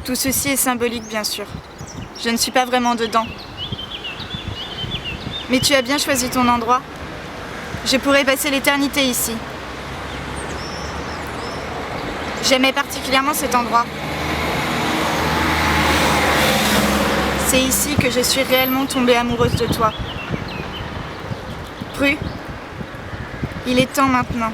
Tout ceci est symbolique, bien sûr. Je ne suis pas vraiment dedans. Mais tu as bien choisi ton endroit. Je pourrais passer l'éternité ici. J'aimais particulièrement cet endroit. C'est ici que je suis réellement tombée amoureuse de toi. Prue, il est temps maintenant.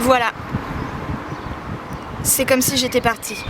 Voilà. C'est comme si j'étais partie.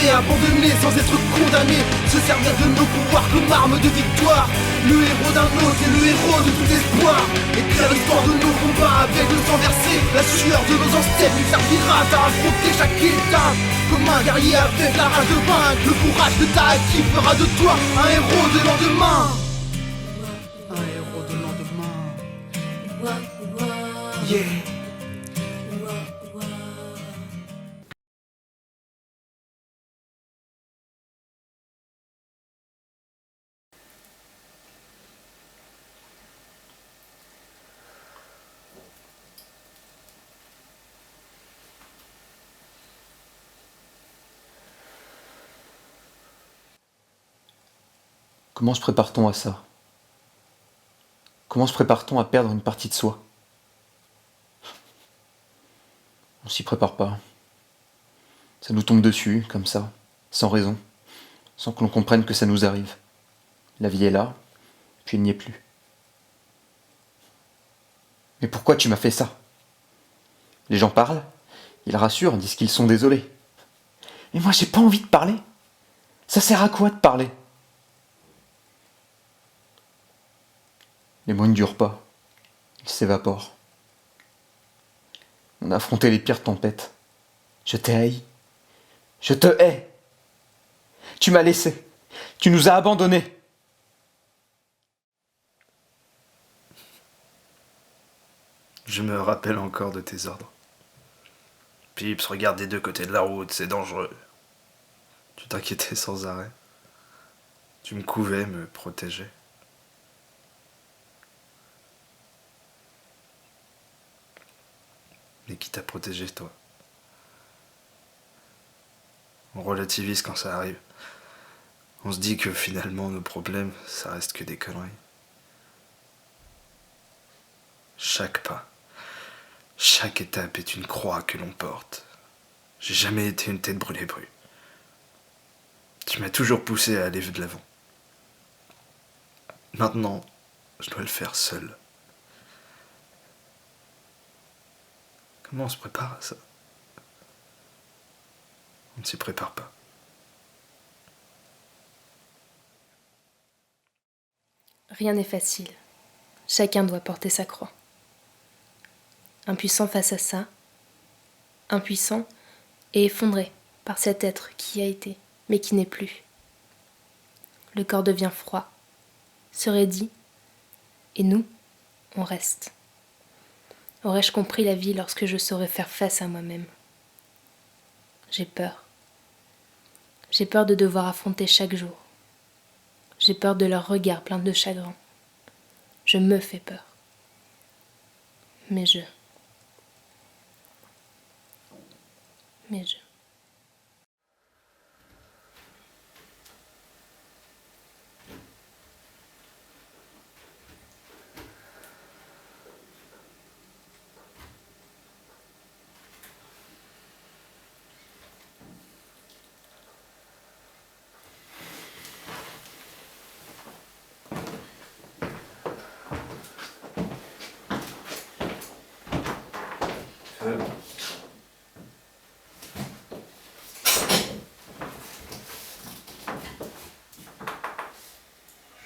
Abandonné sans être condamné, se servir de nos pouvoirs comme arme de victoire. Le héros d'un autre est le héros de tout espoir. Écrire l'histoire de nos combats avec le sang versé. La sueur de nos ancêtres nous servira à affronter chaque étape. Comme un guerrier avec la rage de vaincre, le courage de ta qui fera de toi un héros de lendemain. Un héros de lendemain. Yeah. Comment se prépare-t-on à ça? Comment se prépare-t-on à perdre une partie de soi? On s'y prépare pas. Ça nous tombe dessus, comme ça, sans raison, sans que l'on comprenne que ça nous arrive. La vie est là, puis elle n'y est plus. Mais pourquoi tu m'as fait ça? Les gens parlent, ils rassurent, disent qu'ils sont désolés. Mais moi j'ai pas envie de parler. Ça sert à quoi de parler? Les mots ne durent pas, ils s'évaporent. On a affronté les pires tempêtes. Je t'ai haï. Je te hais. Tu m'as laissé. Tu nous as abandonnés. Je me rappelle encore de tes ordres. Pips, regarde des deux côtés de la route, c'est dangereux. Tu t'inquiétais sans arrêt. Tu me couvais, me protégeais. Mais qui t'a protégé, toi? On relativise quand ça arrive. On se dit que finalement, nos problèmes, ça reste que des conneries. Chaque pas, chaque étape est une croix que l'on porte. J'ai jamais été une tête brûlée brûle. Tu m'as toujours poussé à aller de l'avant. Maintenant, je dois le faire seul. Comment on se prépare à ça? On ne s'y prépare pas. Rien n'est facile. Chacun doit porter sa croix. Impuissant face à ça, impuissant et effondré par cet être qui a été, mais qui n'est plus. Le corps devient froid, se raidit, Et nous, on reste. Aurais-je compris la vie lorsque je saurais faire face à moi-même? J'ai peur. J'ai peur de devoir affronter chaque jour. J'ai peur de leur regard plein de chagrin. Je me fais peur. Mais je...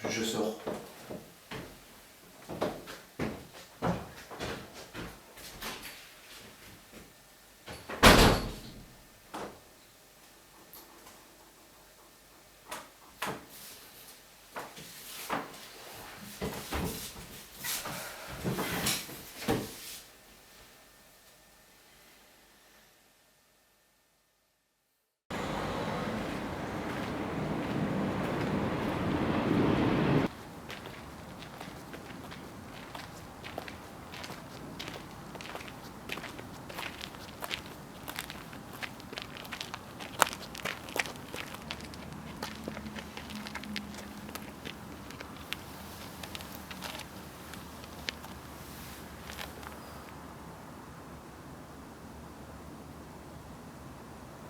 Je sors.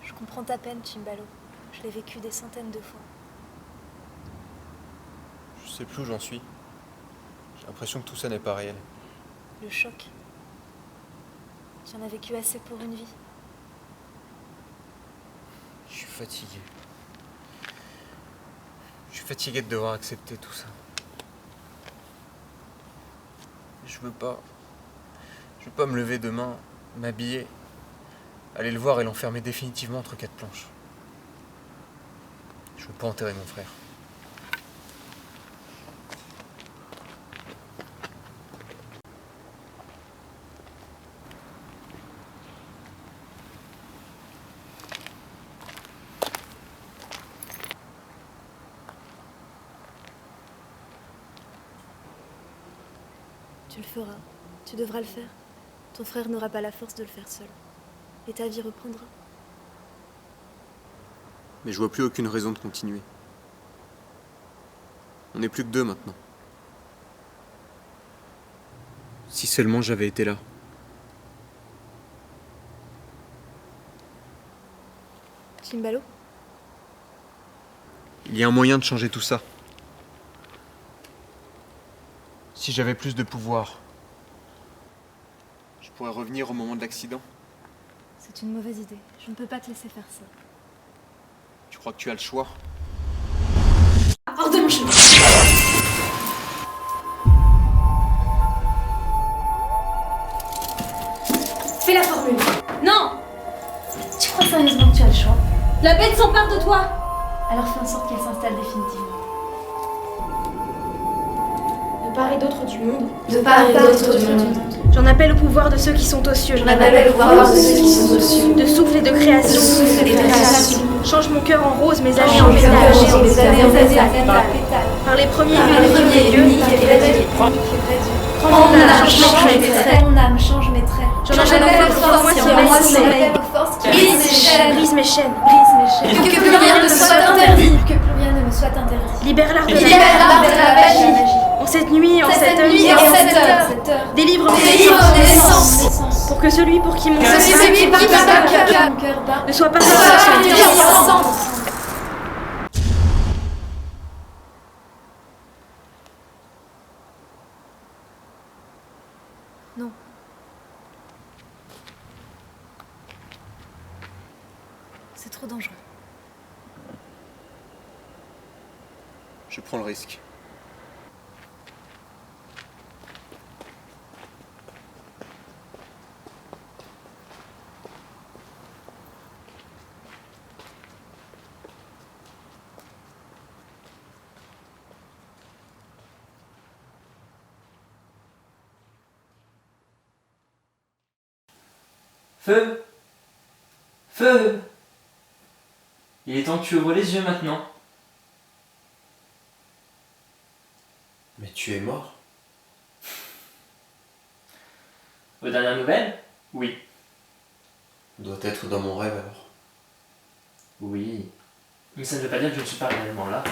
Je comprends ta peine, Chimbalo. Je l'ai vécu des centaines de fois. Je sais plus où j'en suis. J'ai l'impression que tout ça n'est pas réel. Le choc. Tu en as vécu assez pour une vie. Je suis fatigué. Je suis fatigué de devoir accepter tout ça. Je veux pas me lever demain, m'habiller, aller le voir et l'enfermer définitivement entre quatre planches. Je veux pas enterrer mon frère. Tu le feras. Tu devras le faire. Ton frère n'aura pas la force de le faire seul. Et ta vie reprendra. Mais je vois plus aucune raison de continuer. On n'est plus que deux maintenant. Si seulement j'avais été là. Chimbalo, Il y a un moyen de changer tout ça. Si j'avais plus de pouvoir, je pourrais revenir au moment de l'accident. c'est une mauvaise idée. Je ne peux pas te laisser faire ça. Tu crois que tu as le choix? Hors de mon chemin! Fais la formule. Non! Tu crois sérieusement que tu as le choix? La bête s'empare de toi! Alors fais en sorte qu'elle s'installe définitivement. De part et d'autre du monde. De part et d'autre du monde. J'en appelle au pouvoir de ceux qui sont aux cieux. J'en appelle au pouvoir de ceux qui sont aux cieux. De souffle et de création. Change mon cœur en rose, mes années en pétales. Par les premiers unis qui est Dieu. Prends mon âme, change mes traits. J'en appelle aux forces qui envahissent brise mes chaînes. Que plus rien ne soit interdit. Libère l'art de la magie. En cette nuit et en cette heure. Délivre mes naissances. Pour que celui pour qui mon cœur bat ne soit pas ensemble. Non. C'est trop dangereux. Je prends le risque. Feu! Feu! Il est temps que tu ouvres les yeux maintenant. Mais tu es mort. Aux dernières nouvelles? Oui. Doit être dans mon rêve alors. Oui. Mais ça ne veut pas dire que je ne suis pas réellement là.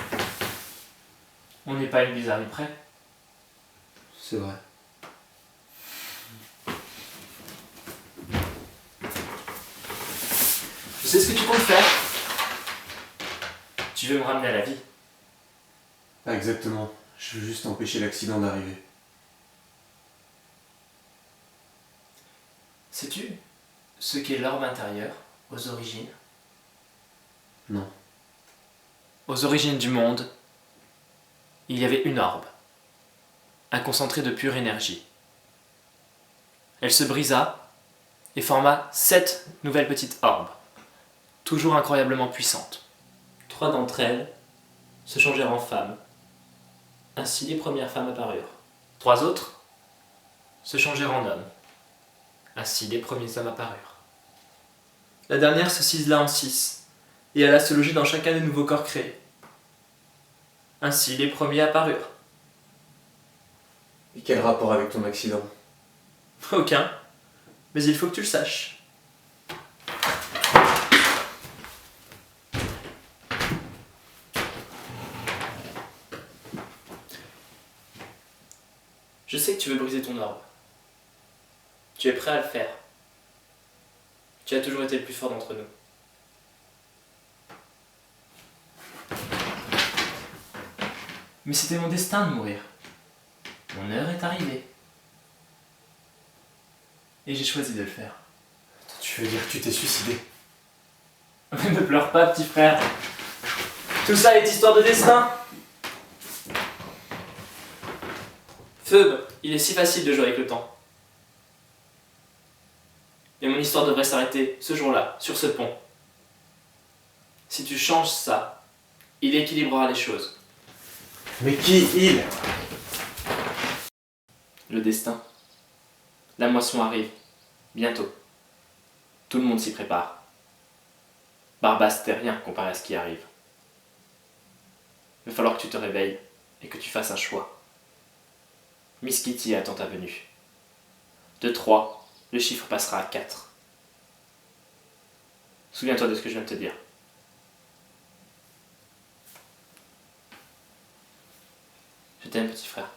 On n'est pas à une bizarrerie près. C'est vrai. Je sais ce que tu comptes faire. Tu veux me ramener à la vie. Pas exactement. Je veux juste empêcher l'accident d'arriver. Sais-tu ce qu'est l'orbe intérieur aux origines? Non. Aux origines du monde, il y avait une orbe, un concentré de pure énergie. Elle se brisa et forma 7 nouvelles petites orbes, toujours incroyablement puissantes. 3 d'entre elles se changèrent en femmes. Ainsi les premières femmes apparurent. 3 autres se changèrent en hommes. Ainsi les premiers hommes apparurent. La dernière se cisela en 6 et alla se loger dans chacun des nouveaux corps créés. Ainsi les premiers apparurent. Et quel rapport avec ton accident? Aucun, mais il faut que tu le saches. Je sais que tu veux briser ton orbe. Tu es prêt à le faire. Tu as toujours été le plus fort d'entre nous. Mais c'était mon destin de mourir. Mon heure est arrivée. Et j'ai choisi de le faire. Tu veux dire que tu t'es suicidé? Ne pleure pas, petit frère. Tout ça est histoire de destin. Phoebe, il est si facile de jouer avec le temps. Mais mon histoire devrait s'arrêter ce jour-là, sur ce pont. Si tu changes ça, il équilibrera les choses. Mais qui il? Le destin. La moisson arrive. Bientôt. Tout le monde s'y prépare. Barbaste n'est rien comparé à ce qui arrive. Il va falloir que tu te réveilles et que tu fasses un choix. Miss Kitty attend ta venue. De 3, le chiffre passera à 4. Souviens-toi de ce que je viens de te dire. Je t'aime, petit frère.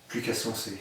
Plus qu'à se lancer.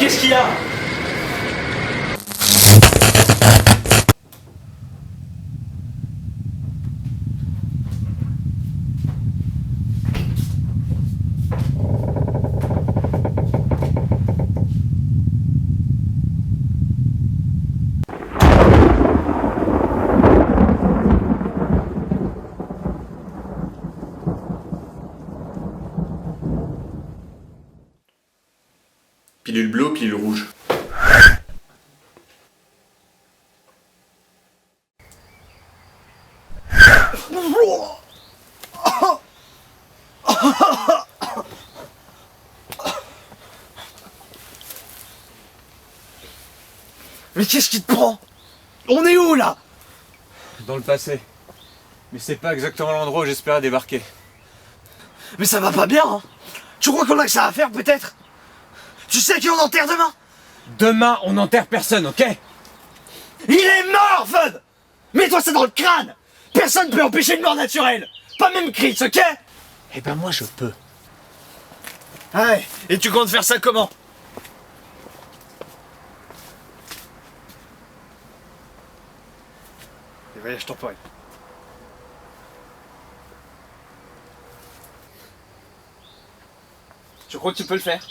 qu'est-ce qu'il y a? Pilule bleue ou pilule rouge? Mais qu'est-ce qui te prend? On est où là? Dans le passé. Mais c'est pas exactement l'endroit où j'espérais débarquer. Mais ça va pas bien, hein? Tu crois qu'on a que ça à faire peut-être? Tu sais qui on enterre demain? Demain, on n'enterre personne, ok? Il est mort, Fud! Mets-toi ça dans le crâne! Personne ne peut empêcher une mort naturelle! Pas même Chris, ok? Eh ben moi je peux. Ouais, et tu comptes faire ça comment? Les voyages temporels. Tu crois que tu peux le faire?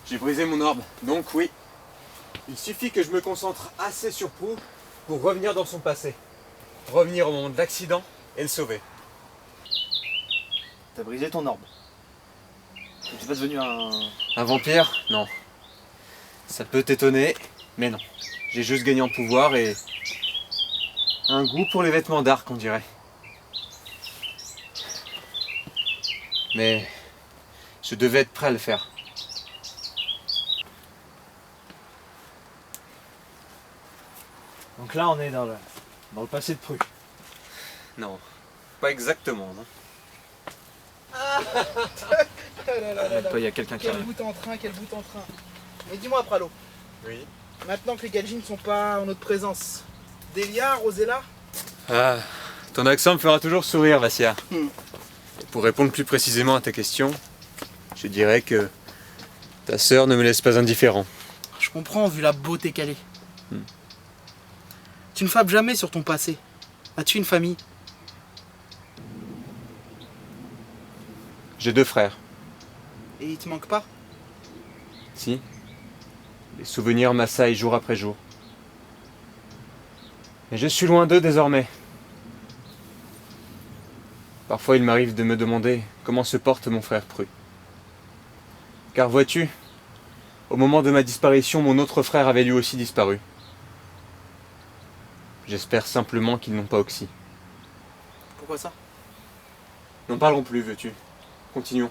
J'ai brisé mon orbe, donc oui. Il suffit que je me concentre assez sur Prue pour revenir dans son passé. Revenir au moment de l'accident et le sauver. T'as brisé ton orbe. T'es pas devenu Un vampire? Non. Ça peut t'étonner, mais non. J'ai juste gagné en pouvoir et un goût pour les vêtements d'Arc, on dirait. Mais je devais être prêt à le faire. Donc là, on est dans le passé de Prue. Non, pas exactement, non. Toi, il y a quelqu'un qui Quel arrive. bout en train, quel bout en train. Mais dis-moi, Pralo, Oui. maintenant que les Gaijin ne sont pas en notre présence, Delia, Rosella, Ah, ton accent me fera toujours sourire, Vassia. Pour répondre plus précisément à ta question, je dirais que ta sœur ne me laisse pas indifférent. je comprends vu la beauté qu'elle est. Tu ne fabes jamais sur ton passé. As-tu une famille? J'ai 2 frères. Et il te manque pas? Si. Les souvenirs m'assaillent jour après jour. Mais je suis loin d'eux désormais. Parfois il m'arrive de me demander comment se porte mon frère Prue. Car vois-tu, au moment de ma disparition, mon autre frère avait lui aussi disparu. J'espère simplement qu'ils n'ont pas Oxy. Pourquoi ça? N'en parlons plus, veux-tu? Continuons.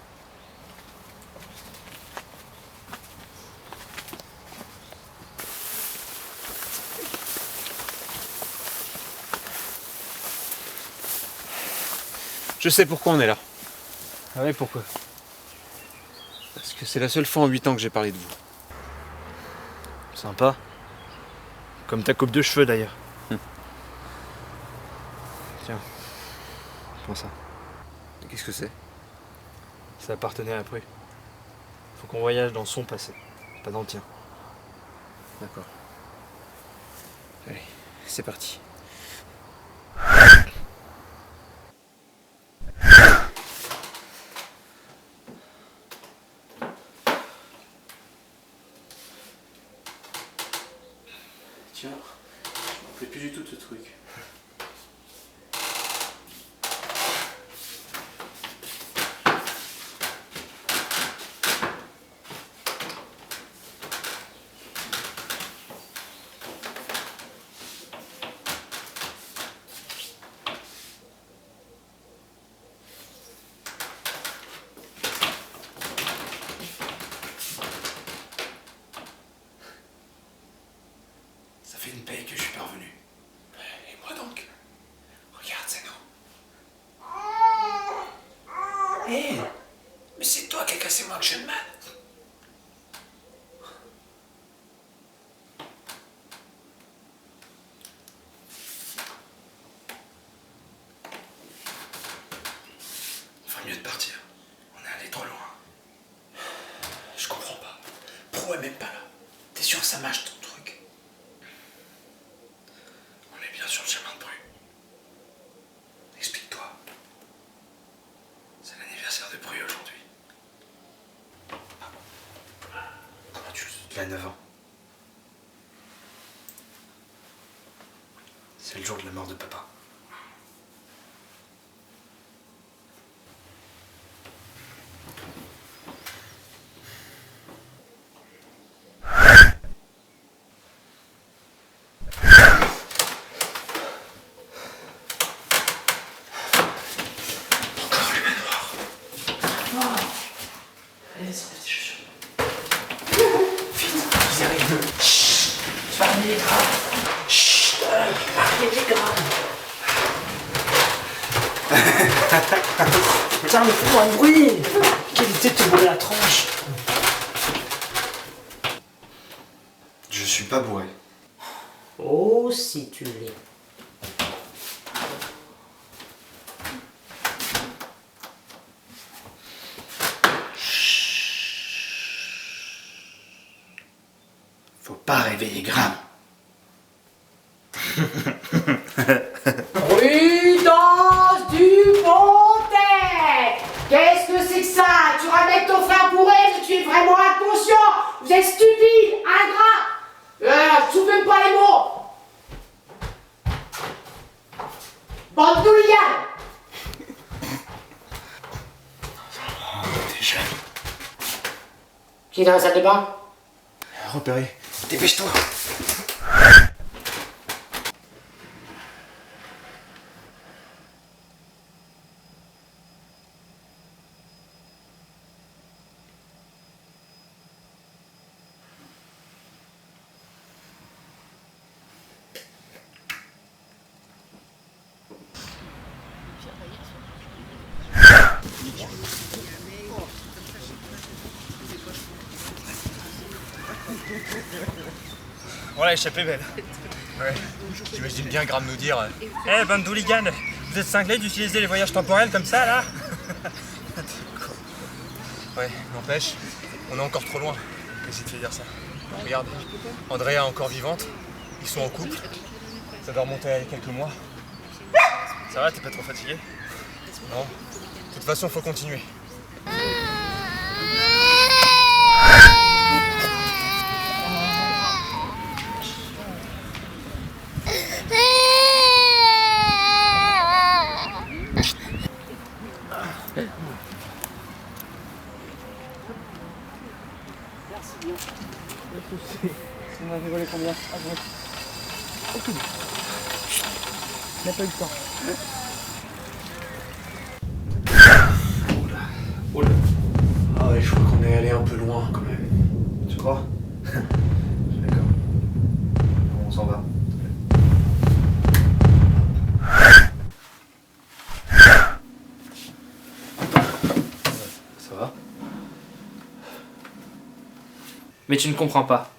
Je sais pourquoi on est là. Ah ouais, pourquoi? Parce que c'est la seule fois en 8 ans que j'ai parlé de vous. Sympa. Comme ta coupe de cheveux d'ailleurs. Tiens. Prends ça. Qu'est-ce que c'est? Ça appartenait à Prue. Faut qu'on voyage dans son passé, pas dans le tien. D'accord. Allez, c'est parti. Tiens, je me rappelais plus du tout de ce truc. Ça fait une paye que je suis parvenu. Et moi donc? Regarde, c'est nous. Hé! Mais c'est toi qui as cassé mon action man! Il ferait mieux de partir. On est allé trop loin. Je comprends pas. trou est même pas là. T'es sûr que ça marche ton truc? On est bien sur le chemin de Bru. Explique-toi. C'est l'anniversaire de Bru aujourd'hui. Comment tu le sais? Il a 9 ans. C'est le jour de la mort de papa. Allez, c'est parti, je suis. Vite, ils arrivent. Chut, fermez les draps. Chut, fermez les draps. Putain, mais fais-moi un bruit. Quelle idée de te brûler la tronche. Je suis pas bourré. Oh, si tu l'es. Faut pas réveiller Graham. Prudence du Pontet! Qu'est-ce que c'est que ça? Tu ramènes ton frère bourré, mais tu es vraiment inconscient! Vous êtes stupide, ingrat! Tu même pas les mots! Bande d'hooligans! T'es jeune. Qui est dans la salle de bain? Repéré. Dépêche-toi. Voilà, échappée belle. Ouais. J'imagine bien Graham nous dire. Eh, bande d'hooligans, vous êtes cinglés d'utiliser les voyages temporels comme ça, là? Ouais, n'empêche, on est encore trop loin. Qu'est-ce qui te fait dire ça? Regarde, Andrea est encore vivante, ils sont en couple, ça doit remonter à quelques mois. Ça va, t'es pas trop fatigué? Non. De toute façon, faut continuer. On a rigolé combien? Aucune. Il n'a pas eu le temps. Oula. Ah ouais, je crois qu'on est allé un peu loin quand même. Tu crois? D'accord. Bon, on s'en va. Ça va? Mais tu ne comprends pas.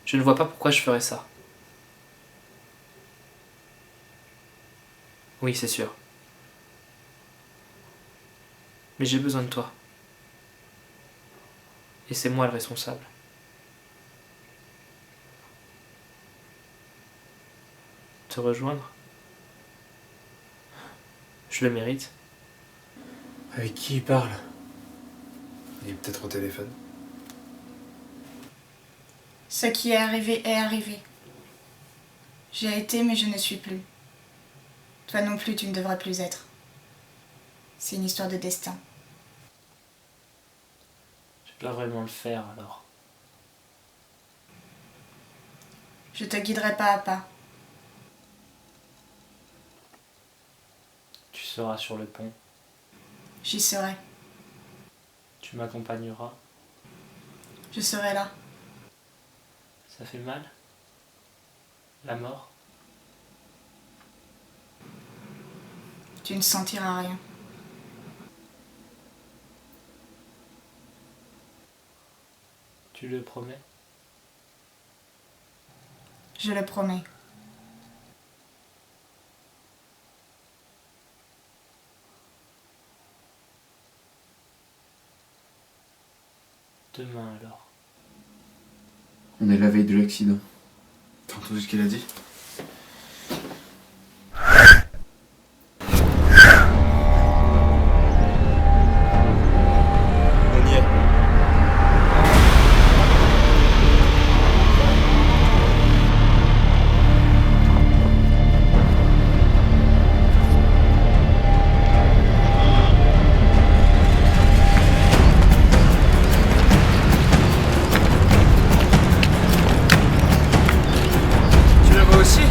Je ne vois pas pourquoi je ferais ça. Oui, c'est sûr. Mais j'ai besoin de toi. Et c'est moi le responsable. Te rejoindre? Je le mérite. Avec qui il parle? Il est peut-être au téléphone. Ce qui est arrivé est arrivé. J'ai été, mais je ne suis plus. Toi non plus, tu ne devrais plus être. C'est une histoire de destin. Je dois vraiment le faire alors. Je te guiderai pas à pas. Tu seras sur le pont. J'y serai. Tu m'accompagneras. Je serai là. Ça fait mal? La mort? Tu ne sentiras rien. Tu le promets? Je le promets. Demain alors. On est la veille de l'accident. T'as entendu ce qu'il a dit? On y est. Tu la vois aussi?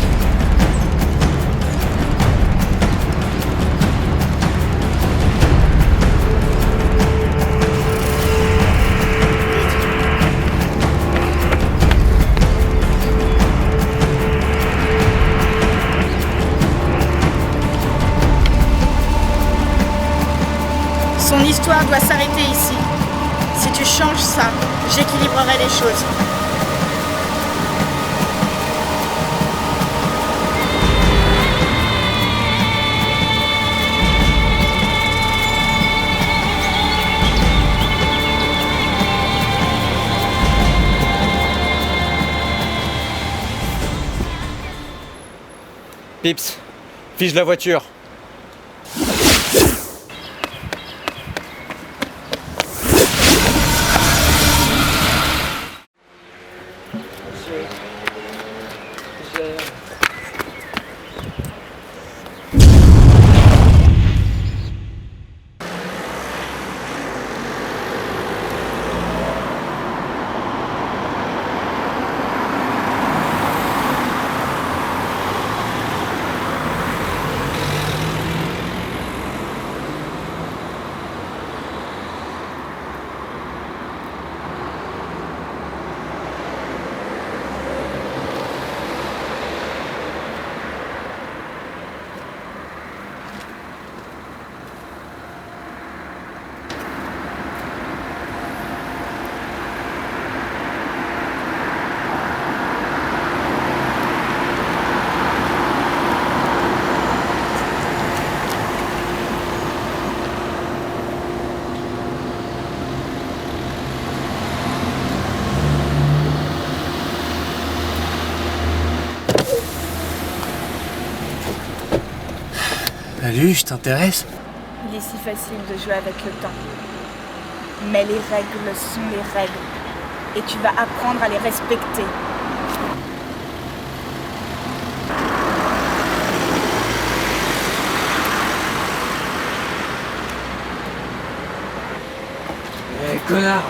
Son histoire doit s'arrêter ici. Si tu changes ça, j'équilibrerai les choses. Pips, fiche la voiture. Salut, je t'intéresse? Il est si facile de jouer avec le temps. Mais les règles sont les règles. Et tu vas apprendre à les respecter. Eh, connard!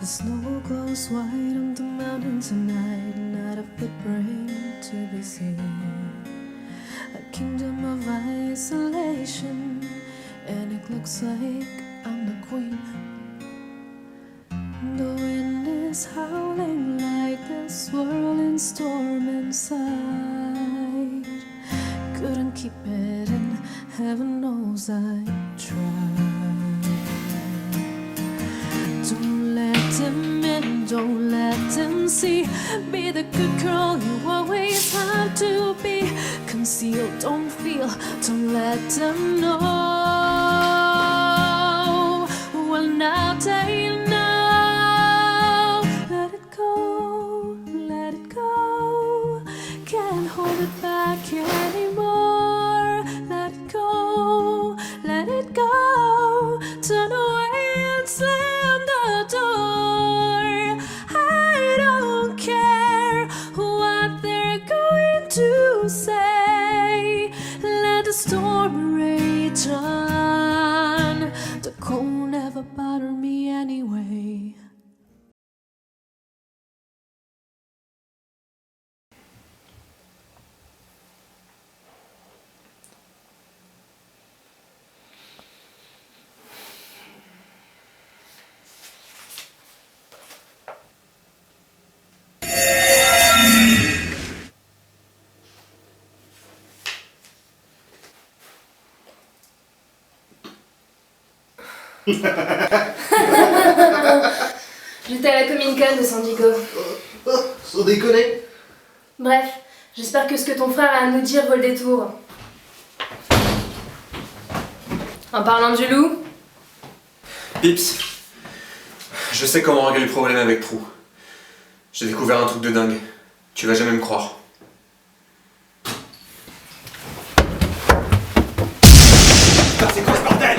The snow glows white on the mountain tonight, not a footprint to be seen. A kingdom of isolation, and it looks like I'm the queen. The wind is howling like a swirling storm inside. Couldn't keep it in, heaven knows I tried. Don't let him in, don't let him see. Be the good girl you always have to be. Conceal, don't feel, don't let them know. Well, now they know. Let it go, let it go. Can't hold it back anymore. Let it go, let it go. Turn away and slam the door. I don't care what they're going to say. Let the storm rage return. The cold never bothered me anyway. J'étais à la Comic-Con de San Diego. Sans déconner. Bref, j'espère que ce que ton frère a à nous dire vaut le détour. En parlant du loup, Pips, je sais comment régler le problème avec Prou. J'ai découvert un truc de dingue. Tu vas jamais me croire. Putain, c'est quoi ce bordel?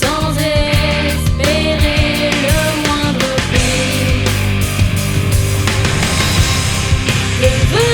Sans espérer le moindre fait. Je veux